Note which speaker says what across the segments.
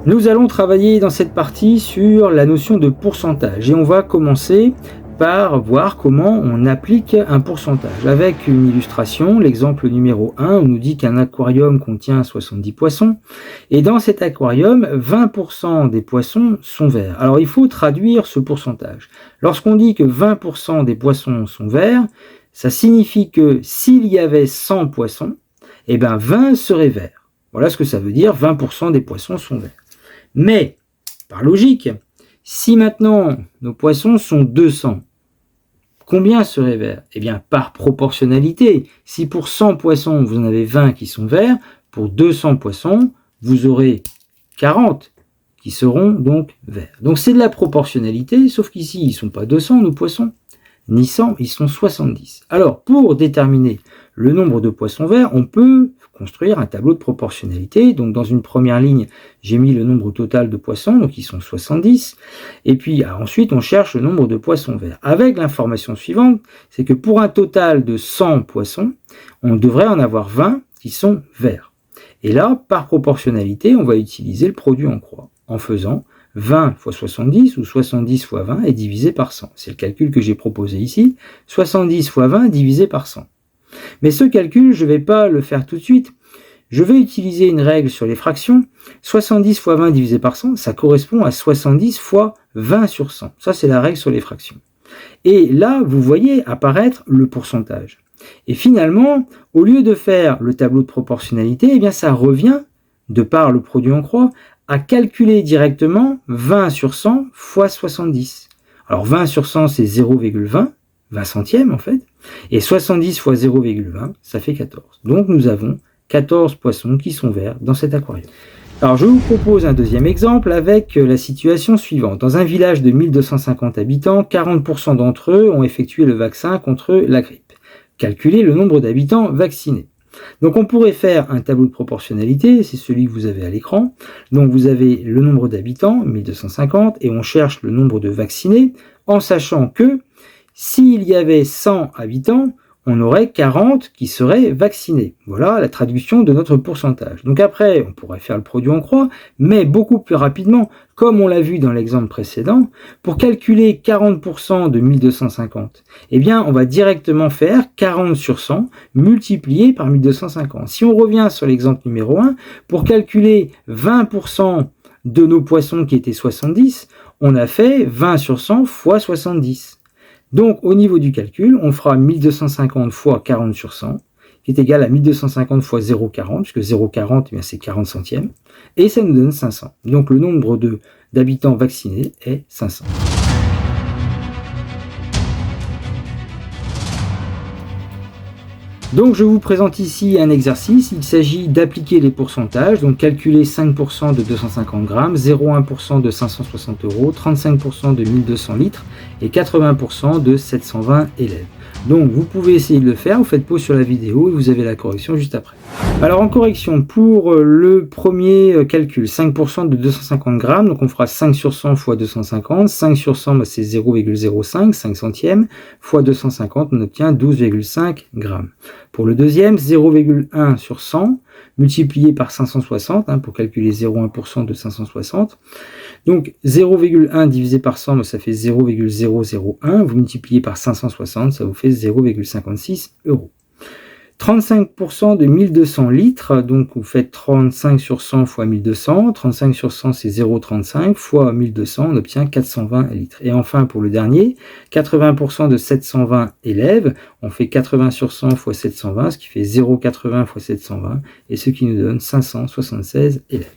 Speaker 1: Nous allons travailler dans cette partie sur la notion de pourcentage et on va commencer par voir comment on applique un pourcentage. Avec une illustration, l'exemple numéro 1, on nous dit qu'un aquarium contient 70 poissons et dans cet aquarium, 20% des poissons sont verts. Alors il faut traduire ce pourcentage. Lorsqu'on dit que 20% des poissons sont verts, ça signifie que s'il y avait 100 poissons, eh bien 20 seraient verts. Voilà ce que ça veut dire, 20% des poissons sont verts. Mais, par logique, si maintenant nos poissons sont 200, combien seraient verts? Eh bien, par proportionnalité, si pour 100 poissons, vous en avez 20 qui sont verts, pour 200 poissons, vous aurez 40 qui seront donc verts. Donc c'est de la proportionnalité, sauf qu'ici, ils ne sont pas 200 nos poissons, ni 100, ils sont 70. Alors, pour déterminer le nombre de poissons verts, on peut construire un tableau de proportionnalité. Donc dans une première ligne, j'ai mis le nombre total de poissons, donc ils sont 70. Et puis ensuite, on cherche le nombre de poissons verts. Avec l'information suivante, c'est que pour un total de 100 poissons, on devrait en avoir 20 qui sont verts. Et là, par proportionnalité, on va utiliser le produit en croix en faisant 20 fois 70 ou 70 fois 20 est divisé par 100. C'est le calcul que j'ai proposé ici. 70 fois 20 divisé par 100. Mais ce calcul, je ne vais pas le faire tout de suite. Je vais utiliser une règle sur les fractions. 70 fois 20 divisé par 100, ça correspond à 70 fois 20 sur 100. Ça, c'est la règle sur les fractions. Et là, vous voyez apparaître le pourcentage. Et finalement, au lieu de faire le tableau de proportionnalité, eh bien, ça revient, de par le produit en croix, à calculer directement 20 sur 100 fois 70. Alors 20 sur 100, c'est 0,20. 20 centièmes en fait, et 70 fois 0,20, ça fait 14. Donc nous avons 14 poissons qui sont verts dans cet aquarium. Alors je vous propose un deuxième exemple avec la situation suivante. Dans un village de 1250 habitants, 40% d'entre eux ont effectué le vaccin contre la grippe. Calculez le nombre d'habitants vaccinés. Donc on pourrait faire un tableau de proportionnalité, c'est celui que vous avez à l'écran. Donc vous avez le nombre d'habitants, 1250, et on cherche le nombre de vaccinés, en sachant que s'il y avait 100 habitants, on aurait 40 qui seraient vaccinés. Voilà la traduction de notre pourcentage. Donc après, on pourrait faire le produit en croix, mais beaucoup plus rapidement, comme on l'a vu dans l'exemple précédent, pour calculer 40% de 1250, eh bien, on va directement faire 40 sur 100 multiplié par 1250. Si on revient sur l'exemple numéro 1, pour calculer 20% de nos poissons qui étaient 70, on a fait 20 sur 100 fois 70. Donc, au niveau du calcul, on fera 1250 fois 40 sur 100, qui est égal à 1250 fois 0,40, puisque 0,40, eh c'est 40 centièmes, et ça nous donne 500. Donc, le nombre d'habitants vaccinés est 500. Donc je vous présente ici un exercice, il s'agit d'appliquer les pourcentages, donc calculer 5% de 250 grammes, 0,1% de 560 euros, 35% de 1200 litres et 80% de 720 élèves. Donc vous pouvez essayer de le faire, vous faites pause sur la vidéo et vous avez la correction juste après. Alors en correction, pour le premier calcul, 5% de 250 grammes, donc on fera 5 sur 100 fois 250, 5 sur 100 c'est 0,05, 5 centièmes, fois 250 on obtient 12,5 grammes. Pour le deuxième, 0,1 sur 100, multiplié par 560, pour calculer 0,1% de 560. Donc 0,1 divisé par 100, ça fait 0,001. Vous multipliez par 560, ça vous fait 0,56 euros. 35% de 1200 litres, donc vous faites 35 sur 100 fois 1200. 35 sur 100, c'est 0,35 fois 1200, on obtient 420 litres. Et enfin, pour le dernier, 80% de 720 élèves, on fait 80 sur 100 fois 720, ce qui fait 0,80 fois 720, et ce qui nous donne 576 élèves.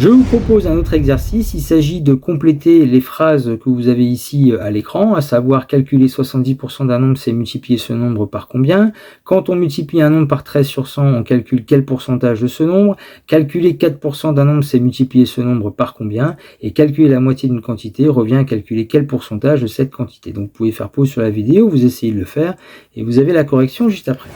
Speaker 1: Je vous propose un autre exercice, il s'agit de compléter les phrases que vous avez ici à l'écran, à savoir calculer 70% d'un nombre, c'est multiplier ce nombre par combien. Quand on multiplie un nombre par 13 sur 100, on calcule quel pourcentage de ce nombre. Calculer 4% d'un nombre, c'est multiplier ce nombre par combien. Et calculer la moitié d'une quantité revient à calculer quel pourcentage de cette quantité. Donc vous pouvez faire pause sur la vidéo, vous essayez de le faire, et vous avez la correction juste après.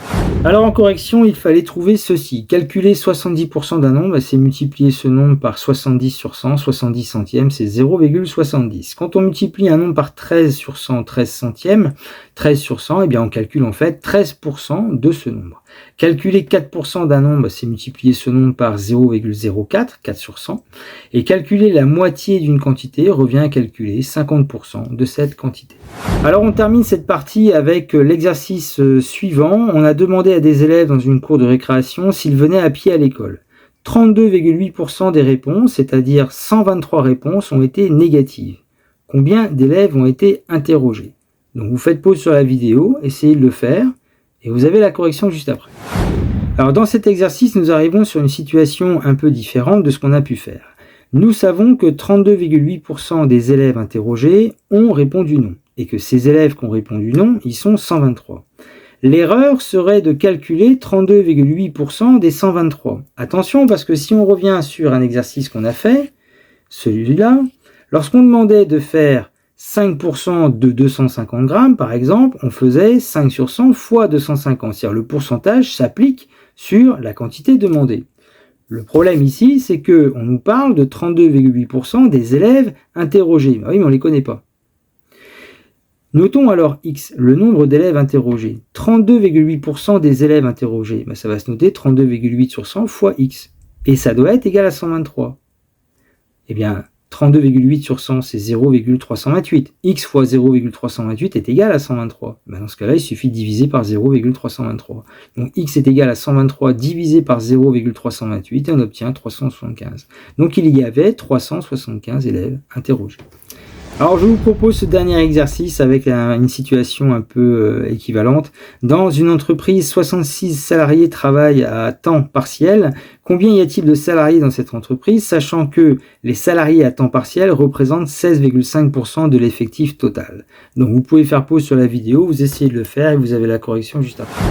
Speaker 1: Alors en correction, il fallait trouver ceci. Calculer 70% d'un nombre, c'est multiplier ce nombre par par 70 sur 100, 70 centièmes, c'est 0,70. Quand on multiplie un nombre par 13 sur 100, 13 centièmes, 13 sur 100, eh bien on calcule en fait 13% de ce nombre. Calculer 4% d'un nombre, c'est multiplier ce nombre par 0,04, 4 sur 100. Et calculer la moitié d'une quantité revient à calculer 50% de cette quantité. Alors on termine cette partie avec l'exercice suivant. On a demandé à des élèves dans une cour de récréation s'ils venaient à pied à l'école. 32,8% des réponses, c'est-à-dire 123 réponses, ont été négatives. Combien d'élèves ont été interrogés? Donc vous faites pause sur la vidéo, essayez de le faire, et vous avez la correction juste après. Alors dans cet exercice, nous arrivons sur une situation un peu différente de ce qu'on a pu faire. Nous savons que 32,8% des élèves interrogés ont répondu non, et que ces élèves qui ont répondu non, ils sont 123. L'erreur serait de calculer 32,8% des 123. Attention, parce que si on revient sur un exercice qu'on a fait, celui-là, lorsqu'on demandait de faire 5% de 250 grammes, par exemple, on faisait 5 sur 100 fois 250, c'est-à-dire le pourcentage s'applique sur la quantité demandée. Le problème ici, c'est qu'on nous parle de 32,8% des élèves interrogés. Ah oui, mais on ne les connaît pas. Notons alors X, le nombre d'élèves interrogés. 32,8% des élèves interrogés, ça va se noter 32,8 sur 100 fois X. Et ça doit être égal à 123. Eh bien, 32,8 sur 100, c'est 0,328. X fois 0,328 est égal à 123. Dans ce cas-là, il suffit de diviser par 0,323. Donc X est égal à 123 divisé par 0,328 et on obtient 375. Donc il y avait 375 élèves interrogés. Alors je vous propose ce dernier exercice avec une situation un peu équivalente. Dans une entreprise, 66 salariés travaillent à temps partiel. Combien y a-t-il de salariés dans cette entreprise, sachant que les salariés à temps partiel représentent 16,5% de l'effectif total? Donc vous pouvez faire pause sur la vidéo, vous essayez de le faire et vous avez la correction juste après.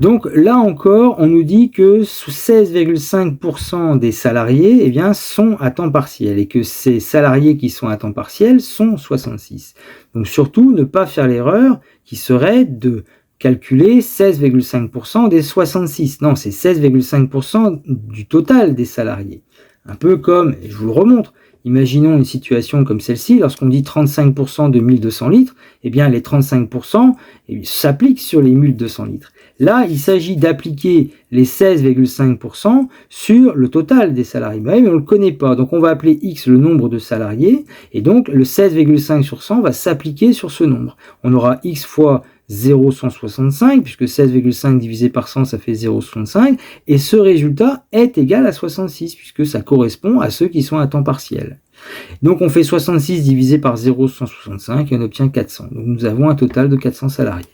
Speaker 1: Donc là encore, on nous dit que 16,5% des salariés sont à temps partiel et que ces salariés qui sont à temps partiel sont 66. Donc surtout, ne pas faire l'erreur qui serait de calculer 16,5% des 66. Non, c'est 16,5% du total des salariés. Un peu comme, et je vous le remontre, imaginons une situation comme celle-ci, lorsqu'on dit 35% de 1200 litres, les 35% s'appliquent sur les 1200 litres. Là, il s'agit d'appliquer les 16,5% sur le total des salariés. Mais on ne le connaît pas, donc on va appeler X le nombre de salariés, et donc le 16,5 sur 100 va s'appliquer sur ce nombre. On aura X fois 0,165, puisque 16,5 divisé par 100, ça fait 0,65, et ce résultat est égal à 66, puisque ça correspond à ceux qui sont à temps partiel. Donc on fait 66 divisé par 0,165 et on obtient 400. Donc nous avons un total de 400 salariés.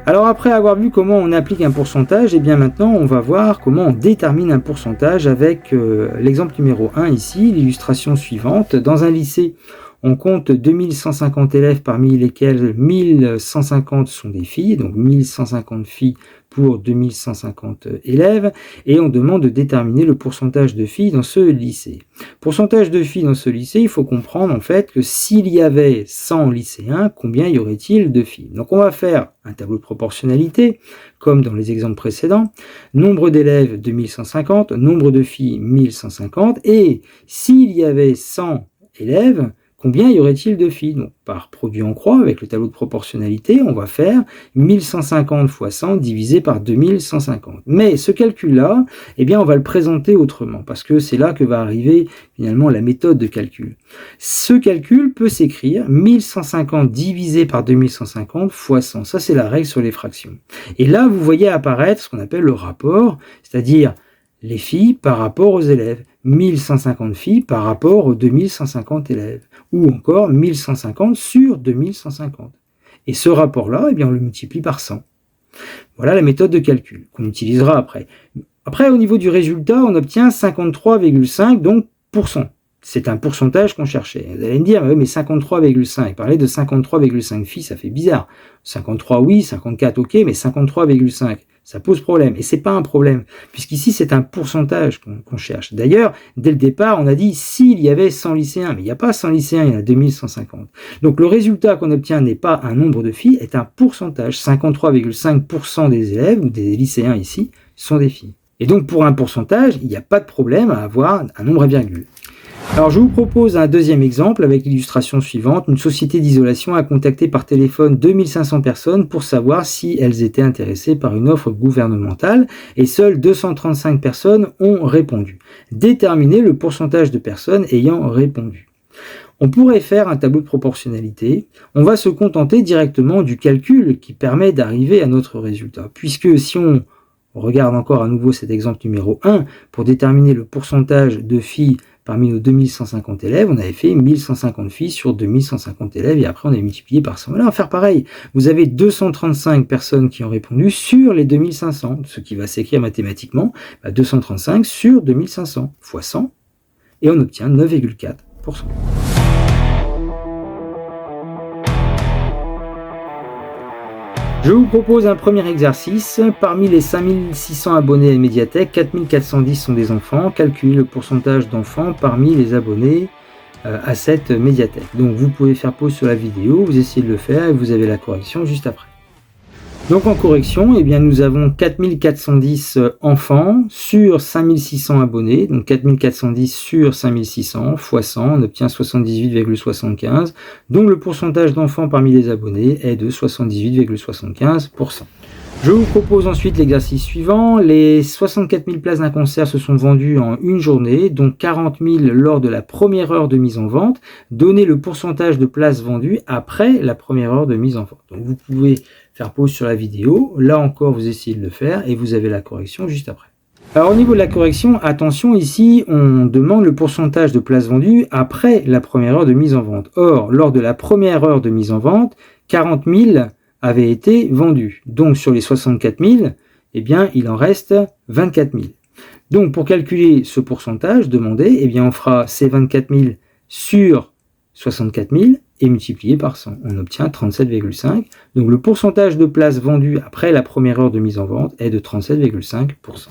Speaker 1: Alors après avoir vu comment on applique un pourcentage, maintenant on va voir comment on détermine un pourcentage avec l'exemple numéro 1 ici, l'illustration suivante. Dans un lycée, on compte 2150 élèves parmi lesquels 1150 sont des filles, donc 1150 filles pour 2150 élèves, et on demande de déterminer le pourcentage de filles dans ce lycée. Pourcentage de filles dans ce lycée, il faut comprendre en fait que s'il y avait 100 lycéens, combien y aurait-il de filles? Donc on va faire un tableau de proportionnalité, comme dans les exemples précédents. Nombre d'élèves 2150, nombre de filles 1150, et s'il y avait 100 élèves, combien y aurait-il de filles? Donc, par produit en croix, avec le tableau de proportionnalité, on va faire 1150 fois 100 divisé par 2150. Mais ce calcul-là, on va le présenter autrement, parce que c'est là que va arriver finalement la méthode de calcul. Ce calcul peut s'écrire 1150 divisé par 2150 fois 100. Ça, c'est la règle sur les fractions. Et là, vous voyez apparaître ce qu'on appelle le rapport, c'est-à-dire les filles par rapport aux élèves. 1150 filles par rapport aux 2150 élèves, ou encore 1150 sur 2150. Et ce rapport-là, on le multiplie par 100. Voilà la méthode de calcul qu'on utilisera après. Après, au niveau du résultat, on obtient 53,5 donc %. C'est un pourcentage qu'on cherchait. Vous allez me dire, mais 53,5, parler de 53,5 filles, ça fait bizarre. 53 oui, 54 ok, mais 53,5. Ça pose problème. Et c'est pas un problème, puisqu'ici, c'est un pourcentage qu'on cherche. D'ailleurs, dès le départ, on a dit s'il y avait 100 lycéens, mais il n'y a pas 100 lycéens, il y en a 2150. Donc le résultat qu'on obtient n'est pas un nombre de filles, est un pourcentage. 53,5% des élèves, ou des lycéens ici, sont des filles. Et donc pour un pourcentage, il n'y a pas de problème à avoir un nombre à virgule. Alors je vous propose un deuxième exemple avec l'illustration suivante. Une société d'isolation a contacté par téléphone 2500 personnes pour savoir si elles étaient intéressées par une offre gouvernementale et seules 235 personnes ont répondu. Déterminez le pourcentage de personnes ayant répondu. On pourrait faire un tableau de proportionnalité. On va se contenter directement du calcul qui permet d'arriver à notre résultat. Puisque si on regarde encore à nouveau cet exemple numéro 1, pour déterminer le pourcentage de filles parmi nos 2150 élèves, on avait fait 1150 filles sur 2150 élèves et après on avait multiplié par 100. Là, on va faire pareil. Vous avez 235 personnes qui ont répondu sur les 2500, ce qui va s'écrire mathématiquement, 235 sur 2500 fois 100 et on obtient 9,4%. Je vous propose un premier exercice. Parmi les 5600 abonnés à la médiathèque, 4410 sont des enfants. Calculez le pourcentage d'enfants parmi les abonnés à cette médiathèque. Donc vous pouvez faire pause sur la vidéo, vous essayez de le faire et vous avez la correction juste après. Donc en correction, eh bien, nous avons 4410 enfants sur 5600 abonnés, donc 4410 sur 5600 fois 100, on obtient 78,75, donc le pourcentage d'enfants parmi les abonnés est de 78,75%. Je vous propose ensuite l'exercice suivant. Les 64 000 places d'un concert se sont vendues en une journée, dont 40 000 lors de la première heure de mise en vente. Donnez le pourcentage de places vendues après la première heure de mise en vente. Donc vous pouvez faire pause sur la vidéo. Là encore, vous essayez de le faire et vous avez la correction juste après. Alors au niveau de la correction, attention, ici on demande le pourcentage de places vendues après la première heure de mise en vente. Or, lors de la première heure de mise en vente, 40 000 avaient été vendus. Donc sur les 64 000, eh bien, il en reste 24 000. Donc pour calculer ce pourcentage demandé, eh bien, on fera ces 24 000 sur 64 000 et multiplié par 100. On obtient 37,5. Donc le pourcentage de places vendues après la première heure de mise en vente est de 37,5%.